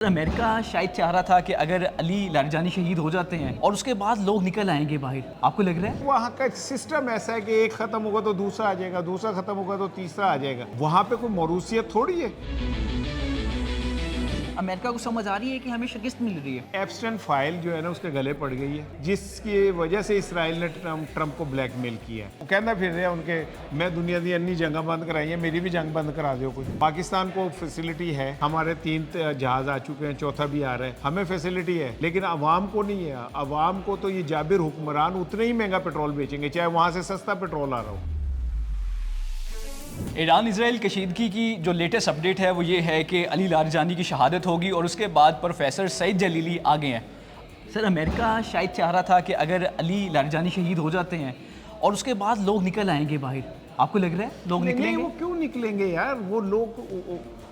America शायद चाह रहा था कि अगर अली लारजानी शहीद हो जाते हैं और उसके बाद लोग निकल आएंगे बाहर, आपको लग रहा है? वहाँ का सिस्टम ऐसा है कि एक खत्म होगा तो दूसरा आ जाएगा, दूसरा खत्म होगा तो तीसरा आ जाएगा। वहाँ पे कोई मौरूसियत थोड़ी है। अमेरिका को समझ आ रही है कि हमें शिकस्त मिल रही है। एप्स्टेन फाइल जो है ना उसके गले पड़ गई है, जिसकी वजह से इसराइल ने ट्रम्प को ब्लैकमेल किया है। वो कहना फिर रहे उनके मैं दुनिया की अन्नी जंग बंद कराई है, मेरी भी जंग बंद करा दो। कुछ पाकिस्तान को फैसिलिटी है, हमारे 3 जहाज आ चुके हैं, चौथा भी आ रहा है, हमें फैसिलिटी है, लेकिन अवाम को नहीं है। अवाम को तो ये जाबिर हुक्मरान उतने ही महंगा पेट्रोल बेचेंगे, चाहे वहाँ से सस्ता पेट्रोल आ रहा हो। ईरान इजराइल कशीदगी की जो लेटेस्ट अपडेट है वो ये है कि अली लारजानी की शहादत होगी और उसके बाद प्रोफेसर सईद जलीली आ गए हैं। सर, अमेरिका शायद चाह रहा था कि अगर अली लारजानी शहीद हो जाते हैं और उसके बाद लोग निकल आएंगे बाहर, आपको लग रहा है लोग निकलेंगे? नहीं, वो क्यों निकलेंगे यार? वो लोग,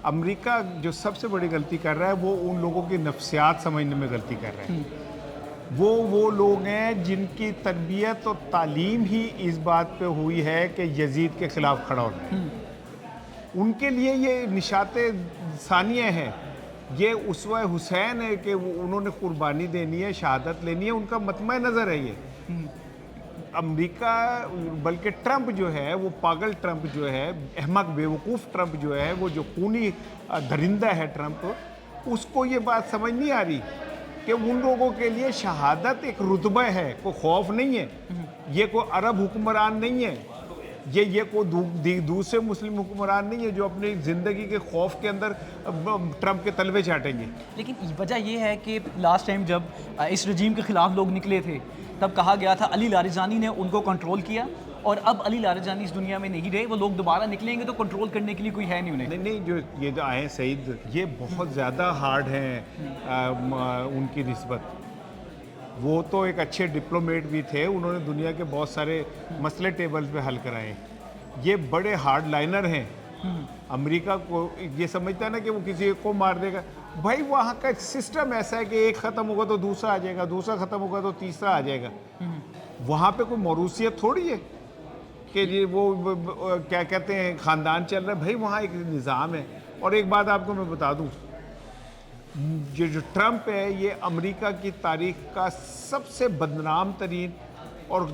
अमेरिका जो सबसे बड़ी गलती कर रहा है वो उन लोगों की नफ्सियात समझने में गलती कर रहा है। वो लोग हैं जिनकी तरबियत और तालीम ही इस बात पे हुई है कि यजीद के खिलाफ खड़ा होना है। उनके लिए ये निशाते सानिया है, ये उसवा हुसैन है कि उन्होंने कुर्बानी देनी है, शहादत लेनी है, उनका मतमा नज़र है ये। अमेरिका, बल्कि ट्रंप जो है वो पागल ट्रंप जो है, अहमक बेवकूफ़ ट्रंप जो है, वो जो खूनी दरिंदा है ट्रंप, उसको ये बात समझ नहीं आ रही कि उन लोगों के लिए शहादत एक रुतबा है, कोई खौफ नहीं है। ये कोई अरब हुक्मरान नहीं है, ये कोई दूसरे मुस्लिम हुक्मरान नहीं है जो अपनी ज़िंदगी के खौफ के अंदर ट्रंप के तलवे चाटेंगे। लेकिन वजह यह है कि लास्ट टाइम जब इस रजीम के खिलाफ लोग निकले थे तब कहा गया था अली लारजानी ने उनको कंट्रोल किया, और अब अली लारजानी इस दुनिया में नहीं रहे, वो लोग दोबारा निकलेंगे तो कंट्रोल करने के लिए कोई है नहीं उन्हें। नहीं, जो ये जो आए सईद, ये बहुत ज़्यादा हार्ड हैं उनकी निस्बत। वो तो एक अच्छे डिप्लोमेट भी थे, उन्होंने दुनिया के बहुत सारे मसले टेबल पे हल कराए। ये बड़े हार्ड लाइनर हैं। अमेरिका को ये समझता है ना कि वो किसी एक को मार देगा। भाई, वहाँ का सिस्टम ऐसा है कि एक ख़त्म होगा तो दूसरा आ जाएगा, दूसरा ख़त्म होगा तो तीसरा आ जाएगा। वहाँ पे कोई मौरूसियत थोड़ी है कि ये वो क्या कहते हैं ख़ानदान चल रहा है। भाई, वहाँ एक निज़ाम है। और एक बात आपको मैं बता दूँ, ये जो ट्रंप है ये अमेरिका की तारीख का सबसे बदनाम तरीन और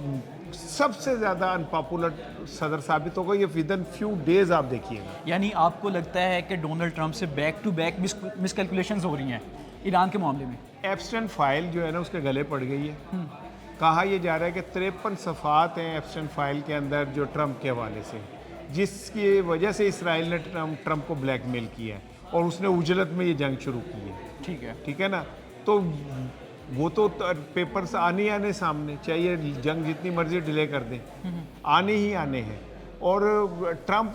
सबसे ज़्यादा अनपॉपुलर सदर साबित होगा। ये विद इन फ्यू डेज आप देखिएगा। यानी आपको लगता है कि डोनाल्ड ट्रंप से बैक टू बैक मिसकैलकुलेशंस हो रही हैं ईरान के मामले में? एप्स्टेन फाइल जो है ना उसके गले पड़ गई है। कहा यह जा रहा है कि 53 सफ़ात हैं एप्स्टेन फाइल के अंदर जो ट्रंप के हवाले से, जिसकी वजह से इसराइल ने ट्रंप को ब्लैकमेल किया है और उसने उजलत में ये जंग शुरू की है। ठीक है ना? तो वो तो पेपर्स आने सामने, चाहिए जंग जितनी मर्जी डिले कर दें, आने ही आने हैं। और ट्रंप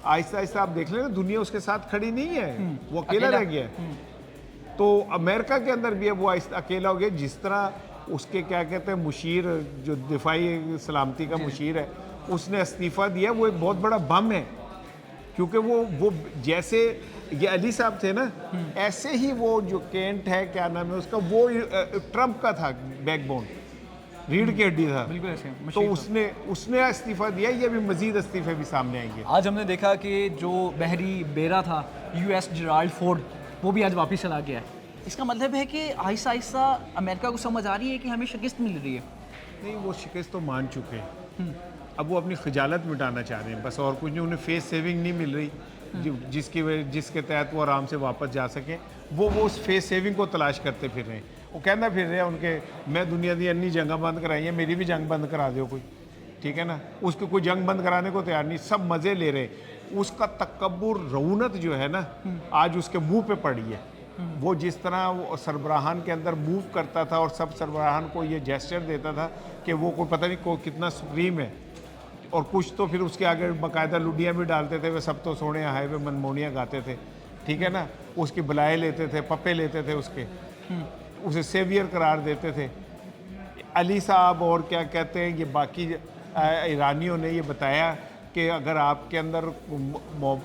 आहिस्ता आहिस्ता आप देख लें ना, दुनिया उसके साथ खड़ी नहीं है, वो अकेला रह गया है। तो अमेरिका के अंदर भी अब वो अकेला हो गया। जिस तरह उसके क्या कहते हैं मुशीर, जो दिफाई सलामती का मुशीर है, उसने इस्तीफ़ा दिया, वो एक बहुत बड़ा बम है। क्योंकि वो जैसे ये अली साहब थे ना, ऐसे ही वो जो केंट है, क्या नाम है उसका, वो ट्रंप का था बैकबोन, रीढ़ की हड्डी था। बिल्कुल ऐसे। तो उसने इस्तीफ़ा दिया। ये भी मजीद इस्तीफ़े भी सामने आएंगे। आज हमने देखा कि जो बहरी बेरा था यूएस जेराल्ड फोर्ड, वो भी आज वापस चला गया है। इसका मतलब है कि आहिस्ता आहिस्ता अमेरिका को समझ आ रही है कि हमें शिकस्त मिल रही है। नहीं, वो शिकस्त तो मान चुके हैं। अब वो अपनी खजालत मिटाना चाह रहे हैं बस, और कुछ नहीं। उन्हें फेस सेविंग नहीं मिल रही जिसके तहत वो आराम से वापस जा सकें। वो उस फेस सेविंग को तलाश करते फिर रहे हैं। वो कहना फिर रहे हैं उनके मैं दुनिया की अन्नी जंग बंद कराई है, मेरी भी जंग बंद करा दो कोई। ठीक है ना? उसको कोई जंग बंद कराने को तैयार नहीं, सब मज़े ले रहे। उसका तकब्बुर, रऊनत जो है ना, आज उसके मुँह पे पड़ी है। वो जिस तरह वो सरबराहान के अंदर मूव करता था और सब सरबराहान को ये जेस्चर देता था कि वो कोई पता नहीं को कितना सुप्रीम है, और कुछ तो फिर उसके आगे बाकायदा लुडियाँ भी डालते थे। वे सब तो सोने हाय वे मनमोनियाँ गाते थे। ठीक है ना? उसकी बुलाए लेते थे, पप्पे लेते थे उसके, उसे सेवियर करार देते थे। अली साहब और क्या कहते हैं ये बाकी ईरानियों ने ये बताया कि अगर आपके अंदर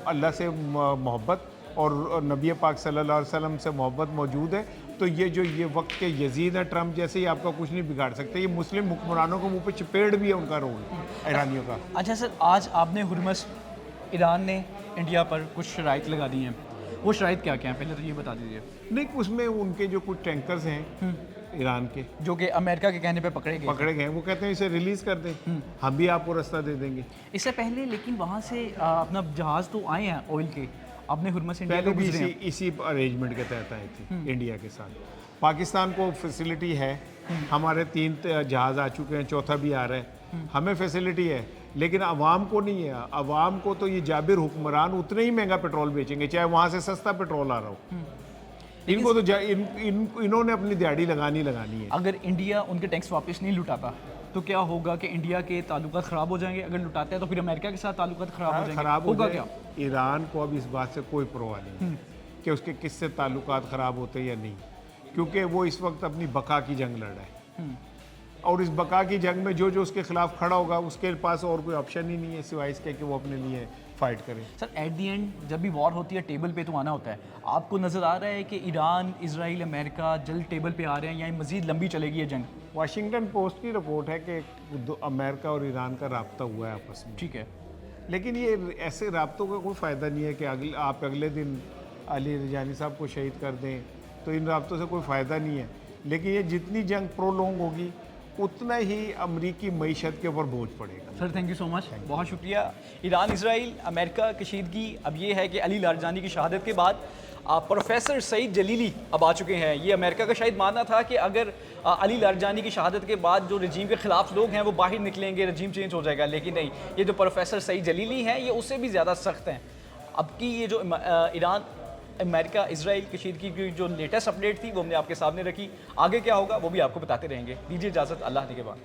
अल्लाह से मोहब्बत और नबी पाक सल्लल्लाहु अलैहि वसल्लम से मोहब्बत मौजूद है, तो ये वक्त के यजीद हैं ट्रंप जैसे ही, आपका कुछ नहीं बिगाड़ सकते। ये मुस्लिम हुक्मरानों को मुँह पे चपेट भी है उनका रोल ईरानियों का। अच्छा सर, आज आपने हुर्मस ईरान ने इंडिया पर कुछ शराइत लगा दी हैं, वो शराइत क्या क्या है, पहले तो ये बता दीजिए। नहीं, उसमें उनके जो कुछ टैंकर्स हैं ईरान के जो कि अमेरिका के कहने पे पकड़े गए। पकड़े गए, वो कहते हैं इसे रिलीज़ कर दें, हम भी आपको रास्ता दे देंगे। इससे पहले लेकिन वहाँ से अपना जहाज़ तो आए हैं ऑयल के, अपने हुर्मस इंडिया पहले को भी गुजरे इसी अरेंजमेंट के तहत आई थी इंडिया के साथ। पाकिस्तान को फैसिलिटी है, हमारे 3 जहाज़ आ चुके हैं, चौथा भी आ रहा है, हमें फैसिलिटी है, लेकिन अवाम को नहीं है। अवाम को तो ये जाबिर हुक्मरान उतने ही महंगा पेट्रोल बेचेंगे, चाहे वहाँ से सस्ता पेट्रोल आ रहा हो। इनको तो इन्होंने अपनी दिहाड़ी लगानी है। अगर इंडिया उनके टैक्स वापस नहीं लुटाता तो क्या होगा कि इंडिया के ताल्लुकात ख़राब हो जाएंगे? अगर लुटाते हैं तो फिर अमेरिका के साथ ताल्लुकात ख़राब हो जाएंगे, खराब होगा हो क्या? जाए। ईरान को अब इस बात से कोई परवाह नहीं है कि उसके किससे ताल्लुकात ख़राब होते हैं या नहीं, क्योंकि वो इस वक्त अपनी बका की जंग लड़ रहा है, और इस बका की जंग में जो जो उसके खिलाफ खड़ा होगा उसके पास और कोई ऑप्शन ही नहीं है सिवाय इसके कि वो अपने लिए फाइट करे। सर एट दी एंड जब भी वॉर होती है टेबल पे तो आना होता है। आपको नज़र आ रहा है कि ईरान, इजराइल, अमेरिका जल्द टेबल पे आ रहे हैं या मज़ीद लंबी चलेगी ये जंग? वाशिंगटन पोस्ट की रिपोर्ट है कि अमेरिका और ईरान का राब्ता हुआ है आपस में, ठीक है, लेकिन ये ऐसे राब्तों का कोई फ़ायदा नहीं है कि आप अगले दिन अली रजानी साहब को शहीद कर दें, तो इन राब्तों से कोई फ़ायदा नहीं है। लेकिन ये जितनी जंग प्रोलॉन्ग होगी उतना ही अमरीकी मईशत के ऊपर बोझ पड़ेगा। Sir thank you so much, बहुत शुक्रिया। ईरान, इसराइल, अमेरिका कशीदगी अब ये है कि अली लारजानी की शहादत के बाद प्रोफेसर सईद जलीली अब आ चुके हैं। ये अमेरिका का शायद मानना था कि अगर अली लारजानी की शहादत के बाद जो रजीम के ख़िलाफ़ लोग हैं वो बाहर निकलेंगे, रजीम चेंज हो जाएगा, लेकिन नहीं, ये जो प्रोफेसर सईद जलीली हैं ये उससे भी ज़्यादा सख्त हैं। अब की ये जो ईरान, अमेरिका, इसराइल कशीदगी की जो लेटेस्ट अपडेट थी वो हमने आपके सामने रखी। आगे क्या होगा वो भी आपको बताते रहेंगे। दीजिए इजाज़त, अल्लाह के बाद।